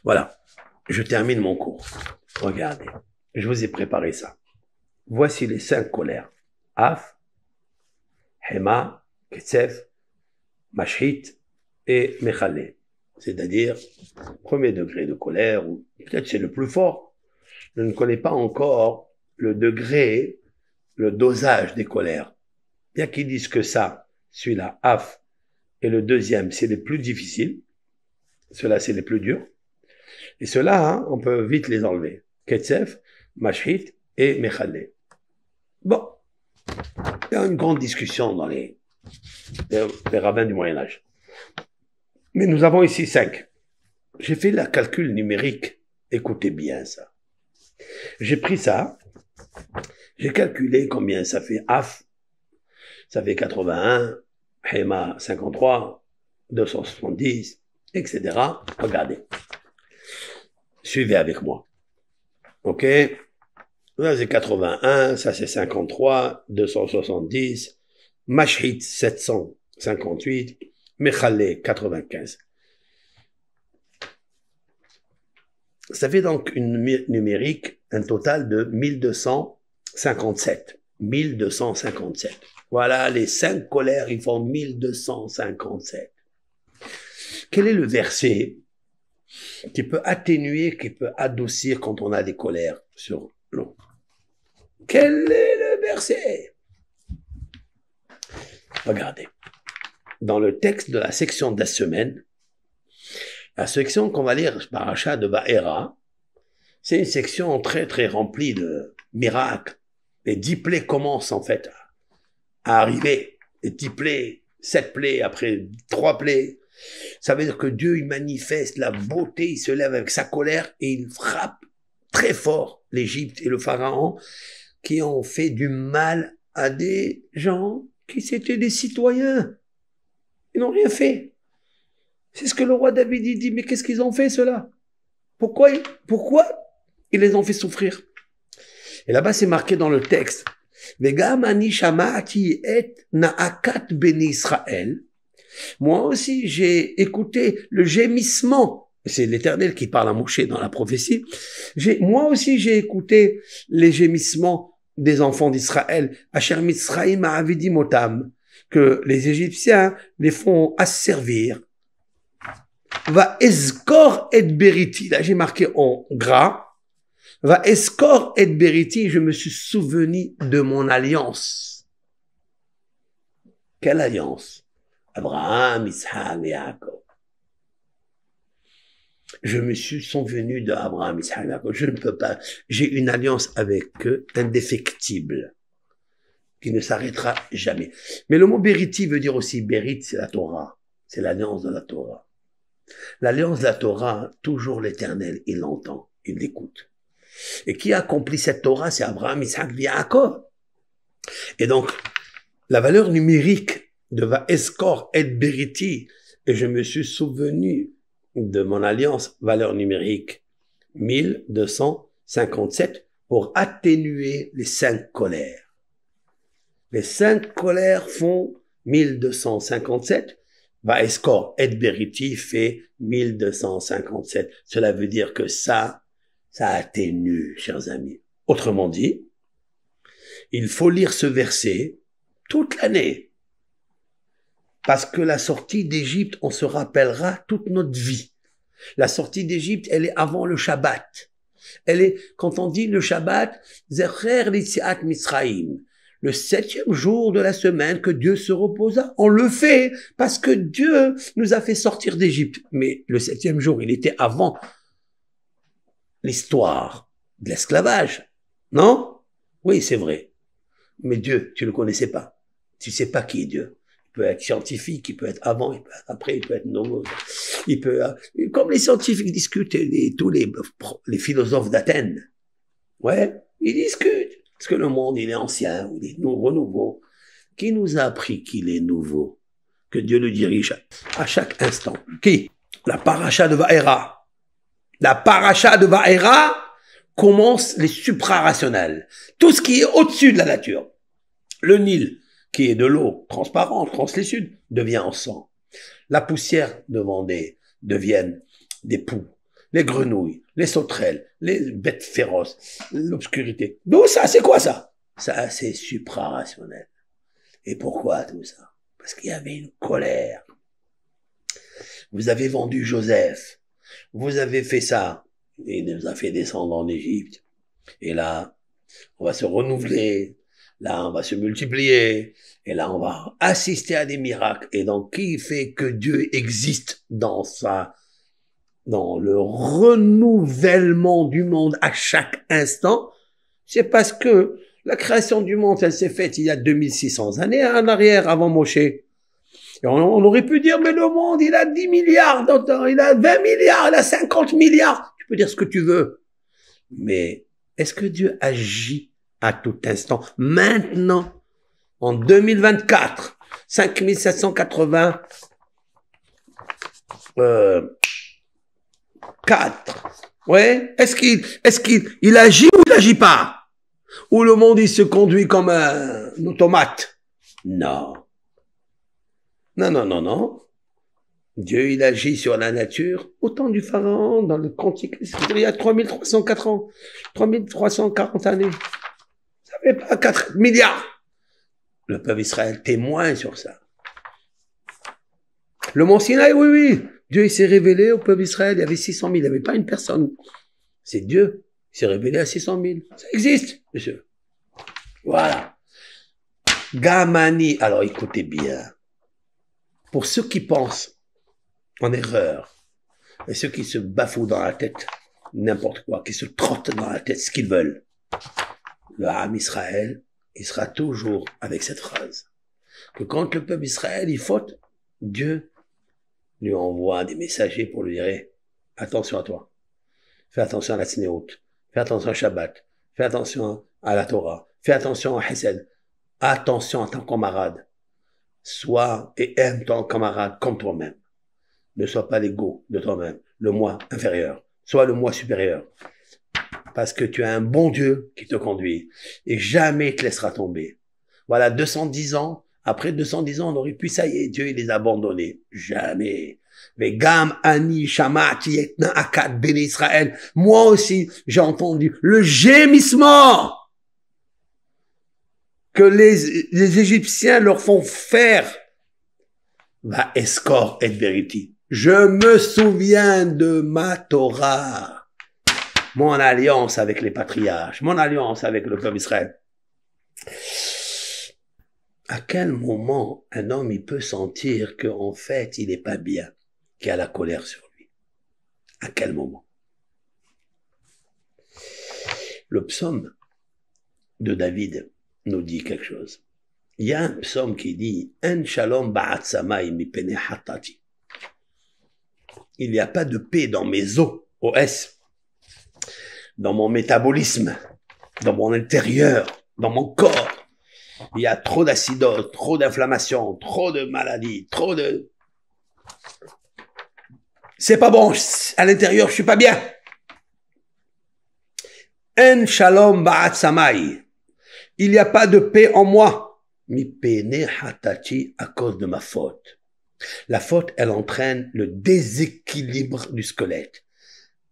Voilà, je termine mon cours. Regardez, je vous ai préparé ça. Voici les 5 colères. Af, Hema, Ketsef, Mashhit et Mechalé. C'est-à-dire, premier degré de colère, ou peut-être c'est le plus fort. Je ne connais pas encore le degré, le dosage des colères. Il y a qui disent que ça, celui-là, Af, et le deuxième, c'est les plus difficiles. Ceux-là, c'est les plus durs. Et ceux-là, hein, on peut vite les enlever. Ketsef, Mashhit et Mechalé. Bon, il y a une grande discussion dans les rabbins du Moyen-Âge. Mais nous avons ici 5. J'ai fait le calcul numérique. Écoutez bien ça. J'ai pris ça. J'ai calculé combien ça fait Af. Ça fait 81. Hema 53. 270. Etc. Regardez. Suivez avec moi. OK? Là, c'est 81. Ça, c'est 53. 270. Mashhit 758. Mechalé 95. Ça fait donc une numérique, un total de 1257. 1257. Voilà, les 5 colères, ils font 1257. Quel est le verset qui peut atténuer, qui peut adoucir quand on a des colères sur l'eau? Quel est le verset? Regardez. Dans le texte de la section de la semaine, la section qu'on va lire, Paracha de Va'era, c'est une section très très remplie de miracles. Les 10 plaies commencent en fait à arriver. Les 10 plaies, 7 plaies, après 3 plaies. Ça veut dire que Dieu, il manifeste la beauté, il se lève avec sa colère et il frappe très fort l'Égypte et le Pharaon qui ont fait du mal à des gens qui étaient des citoyens. Ils n'ont rien fait. C'est ce que le roi David dit, mais qu'est-ce qu'ils ont fait ceux-là? Pourquoi ils les ont fait souffrir? Et là-bas, c'est marqué dans le texte. Vegam ani shama'ati et na'akat beni Israël. Moi aussi, j'ai écouté le gémissement. C'est l'Éternel qui parle à Moshe dans la prophétie. Moi aussi, j'ai écouté les gémissements des enfants d'Israël. Asher Mitzrayim ha'avidim otam. Que les Égyptiens les font asservir. Va eskor et beriti. Là, j'ai marqué en gras. Va eskor et beriti. Je me suis souvenu de mon alliance. Quelle alliance? Abraham, Isaac et Jacob. Je me suis souvenu d'Abraham, Isaac et Jacob. Je ne peux pas. J'ai une alliance avec eux indéfectible, qui ne s'arrêtera jamais. Mais le mot Beriti veut dire aussi, Berit, c'est la Torah. C'est l'alliance de la Torah. L'alliance de la Torah, toujours l'Éternel, il l'entend, il l'écoute. Et qui a accompli cette Torah, c'est Abraham, Isaac et Jacob. Et donc, la valeur numérique de Va Eskor et Beriti, et je me suis souvenu de mon alliance, valeur numérique 1257, pour atténuer les 5 colères. Les 5 colères font 1257. Va Eskor et Beriti fait 1257. Cela veut dire que ça atténue, chers amis. Autrement dit, il faut lire ce verset toute l'année. Parce que la sortie d'Égypte, on se rappellera toute notre vie. La sortie d'Égypte, elle est avant le Shabbat. Elle est, quand on dit le Shabbat, Zecher l'Itziat Mitzrayim. Le 7e jour de la semaine que Dieu se reposa. On le fait parce que Dieu nous a fait sortir d'Égypte. Mais le 7e jour, il était avant l'histoire de l'esclavage. Non? Oui, c'est vrai. Mais Dieu, tu ne le connaissais pas. Tu sais pas qui est Dieu. Il peut être scientifique, il peut être avant, il peut être après, il peut être nouveau. Il peut, comme les scientifiques discutent, tous les philosophes d'Athènes. Ouais, ils discutent. Est-ce que le monde, il est ancien ou il est renouveau? Qui nous a appris qu'il est nouveau? Que Dieu le dirige à chaque instant. Qui? La paracha de Va'era. La paracha de Va'era commence les suprarationnels. Tout ce qui est au-dessus de la nature. Le Nil, qui est de l'eau transparente, translucide, devient en sang. La poussière deviennent des poux. les grenouilles, les sauterelles, les bêtes féroces, l'obscurité. D'où ça? C'est quoi ça? Ça, c'est suprarationnel. Et pourquoi tout ça? Parce qu'il y avait une colère. Vous avez vendu Joseph. Vous avez fait ça. Il nous a fait descendre en Égypte. Et là, on va se renouveler. Là, on va se multiplier. Et là, on va assister à des miracles. Et donc, qui fait que Dieu existe dans le renouvellement du monde à chaque instant? C'est parce que la création du monde, elle s'est faite il y a 2600 années en arrière, avant Moshe. Et on aurait pu dire, mais le monde, il a 10 milliards, il a 20 milliards, il a 50 milliards. Tu peux dire ce que tu veux. Mais est-ce que Dieu agit à tout instant? Maintenant, en 2024, 5784. Ouais. Est-ce qu'il agit ou il agit pas? Ou le monde, il se conduit comme un automate? Non. Non, non, non, non. Dieu, il agit sur la nature au temps du pharaon, dans le Cantique, il y a 3304 ans, 3340 années. Ça fait pas 4 milliards. Le peuple Israël témoigne sur ça. Le mont Sinaï, oui, oui. Dieu, il s'est révélé au peuple Israël. Il y avait 600 000. Il n'y avait pas une personne. C'est Dieu. Il s'est révélé à 600 000. Ça existe, monsieur. Voilà. Gamani. Alors, écoutez bien. Pour ceux qui pensent en erreur, et ceux qui se bafouent dans la tête n'importe quoi, qui se trottent dans la tête ce qu'ils veulent, le Ham Israël, il sera toujours avec cette phrase. Que quand le peuple Israël, il faute, Dieu lui envoie des messagers pour lui dire, hey, attention à toi. Fais attention à la Tsnéout. Fais attention au Shabbat. Fais attention à la Torah. Fais attention au Hesed. Attention à ton camarade. Sois et aime ton camarade comme toi-même. Ne sois pas l'ego de toi-même, le moi inférieur. Sois le moi supérieur. Parce que tu as un bon Dieu qui te conduit. Et jamais il te laissera tomber. Voilà, 210 ans. Après 210 ans, on aurait pu, ça y est, Dieu, il les a abandonnés. Jamais. Mais Gam, Ani, Shamati, Etna, Akkad, Béni Israël. Moi aussi, j'ai entendu le gémissement que les Égyptiens leur font faire. Va escort et vérité. Je me souviens de ma Torah. Mon alliance avec les patriarches. Mon alliance avec le peuple Israël. À quel moment un homme il peut sentir qu'en fait il n'est pas bien, qu'il y a la colère sur lui? À quel moment? Le psaume de David nous dit quelque chose. Il y a un psaume qui dit En shalom ba'at samay mi pene hatati. Il n'y a pas de paix dans mes os, OS, dans mon métabolisme, dans mon intérieur, dans mon corps. Il y a trop d'acidose, trop d'inflammation, trop de maladies, trop de... C'est pas bon, à l'intérieur, je suis pas bien. En shalom ba'at samay. Il n'y a pas de paix en moi. Mi pene hatati, à cause de ma faute. La faute, elle entraîne le déséquilibre du squelette,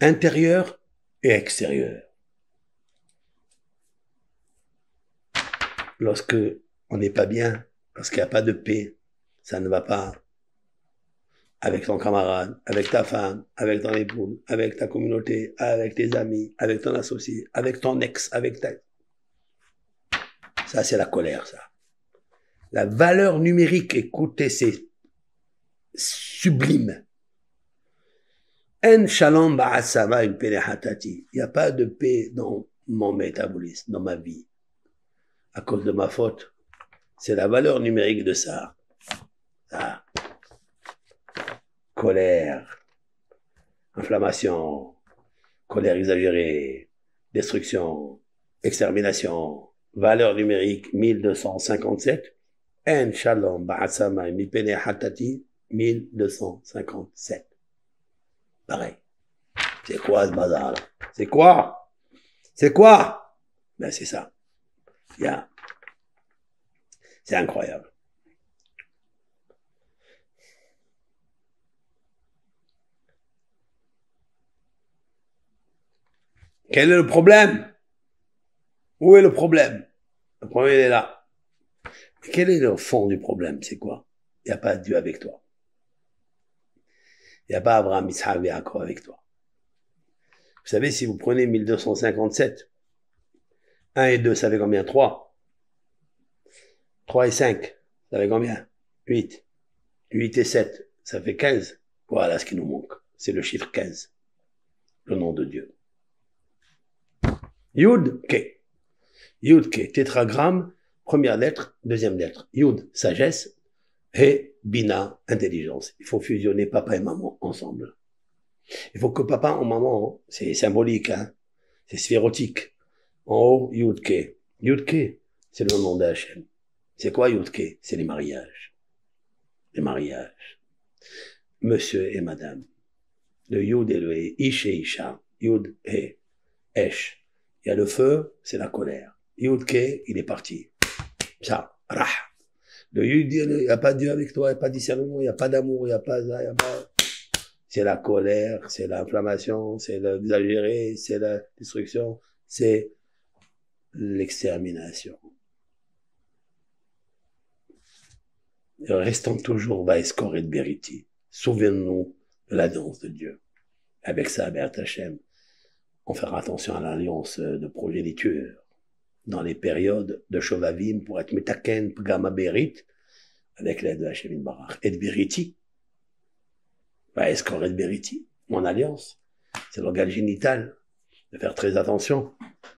intérieur et extérieur. Lorsque on n'est pas bien, parce qu'il n'y a pas de paix, ça ne va pas avec ton camarade, avec ta femme, avec ton épouse, avec ta communauté, avec tes amis, avec ton associé, avec ton ex, avec ta... Ça, c'est la colère, ça. La valeur numérique, écoutez, c'est sublime. En shalom ba'asama une penehatati. Il n'y a pas de paix dans mon métabolisme, dans ma vie. À cause de ma faute. C'est la valeur numérique de ça. Ça. Colère. Inflammation. Colère exagérée. Destruction. Extermination. Valeur numérique 1257. En shalom ba'asama mi penehatati 1257. Pareil. C'est quoi ce bazar-là? C'est quoi? C'est quoi? Ben c'est ça. Yeah. C'est incroyable. Quel est le problème? Où est le problème? Le problème, il est là. Quel est le fond du problème? C'est quoi? Il n'y a pas Dieu avec toi. Il n'y a pas Abraham, Isaac et Jacob avec toi. Vous savez, si vous prenez 1257, 1 et 2, ça fait combien? 3. 3 et 5, ça fait combien? 8. 8 et 7, ça fait 15. Voilà ce qui nous manque. C'est le chiffre 15. Le nom de Dieu. Yud, Ke. Yud, Ke. Tétragramme, première lettre, deuxième lettre. Yud, sagesse. Et Bina, intelligence. Il faut fusionner papa et maman ensemble. Il faut que papa et maman, c'est symbolique, hein. C'est sphérotique. En haut, Yud, Ke. Yud, Ke, c'est le nom d'Hachem. C'est quoi Yud, Ke? C'est les mariages. Les mariages. Monsieur et madame. Le Yud et le He. Ish et Isha. Yud et Esh. Il y a le feu, c'est la colère. Yud, Ke, il est parti. Ça, rah. Le Yud, il n'y a pas Dieu avec toi, il n'y a pas de discernement, il n'y a pas d'amour, il n'y a pas ça, il n'y a pas... C'est la colère, c'est l'inflammation, c'est l'exagéré, c'est la destruction, c'est l'extermination. Restons toujours Vaeskor et Beriti. Souvenons-nous de l'alliance de Dieu. Avec ça, Bert Hachem, on fera attention à l'alliance de progéniture dans les périodes de Shovavim pour être Metaken, Pgama Berit, avec l'aide de Hachem Barach. Et Beriti, Vaeskor et Beriti, mon alliance, c'est l'organe génital, de faire très attention.